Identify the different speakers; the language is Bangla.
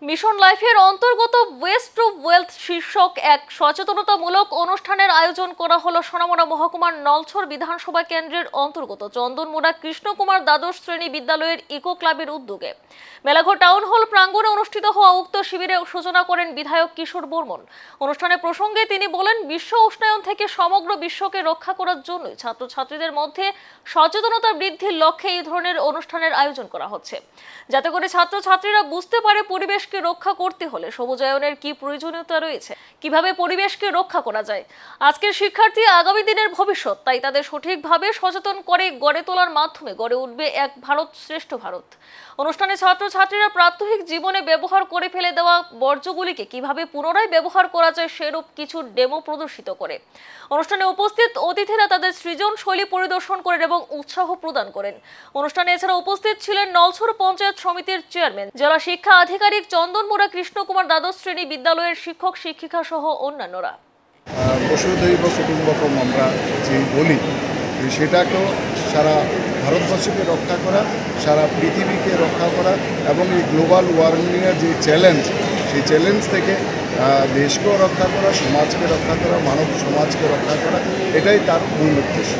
Speaker 1: মিশন লাইফের অন্তর্গত ওয়েস্ট টু ওয়েলথ শীর্ষক এক সচেতনতামূলক অনুষ্ঠানের আয়োজন করা হলো সোনামুড়া মহকুমার নলছর বিধানসভা কেন্দ্রের অন্তর্গত চন্দনমুড়া কৃষ্ণকুমার দ্বাদশ শ্রেণী বিদ্যালয়ের ইকো ক্লাবের উদ্যোগে। মেলাঘর টাউন হল প্রাঙ্গণে অনুষ্ঠিত হওয়া উক্ত শিবিরের সূচনা করেন বিধায়ক কিশোর বর্মন। অনুষ্ঠানে প্রসঙ্গে তিনি বলেন, বিশ্ব উষ্ণায়ন থেকে সমগ্র বিশ্বকে রক্ষা করার জন্য ছাত্রছাত্রীদের মধ্যে সচেতনতা বৃদ্ধির লক্ষ্যে এই ধরনের অনুষ্ঠানের আয়োজন করা হচ্ছে, যাতে করে ছাত্রছাত্রীরা বুঝতে পারে পরিবেশকে রক্ষা করতে হলে সবুজায়নের কি প্রয়োজনীয়তা রয়েছে, কিভাবে পরিবেশকে রক্ষা করা যায়। আজকের শিক্ষার্থী আগামী দিনের ভবিষ্যৎ, তাই তাদের সঠিকভাবে সচেতন করে গড়ে তোলার মাধ্যমে গড়ে উঠবে এক ভারত শ্রেষ্ঠ ভারত। অনুষ্ঠানে ছাত্রছাত্রীরা প্রাত্যহিক জীবনে ব্যবহার করে ফেলে দেওয়া বর্জ্যগুলিকে কিভাবে পুনরায় ব্যবহার করা যায় সেরূপ কিছু ডেমো প্রদর্শিত করে। অনুষ্ঠানে উপস্থিত অতিথিরা তাদের সৃজনশৈলী পরিদর্শন করেন এবং উৎসাহ প্রদান করেন। অনুষ্ঠানে এছাড়া উপস্থিত ছিলেন নলছর পঞ্চায়েত সমিতির চেয়ারম্যান, জেলা শিক্ষা আধিকারিক, চন্দনমুড়া কৃষ্ণকুমার দ্বাদশ শ্রেণী বিদ্যালয়ের শিক্ষক শিক্ষিকা সহ অন্যান্যরা।
Speaker 2: বসুধৈব কুটুম্বকম আমরা যে বলি, সেটাকেও সারা ভারতবর্ষকে রক্ষা করা, সারা পৃথিবীকে রক্ষা করা এবং এই গ্লোবাল ওয়ার্মিংয়ের যে চ্যালেঞ্জ, সেই চ্যালেঞ্জ থেকে দেশকেও রক্ষা করা, সমাজকে রক্ষা করা, মানব সমাজকে রক্ষা করা, এটাই তার মূল উদ্দেশ্য।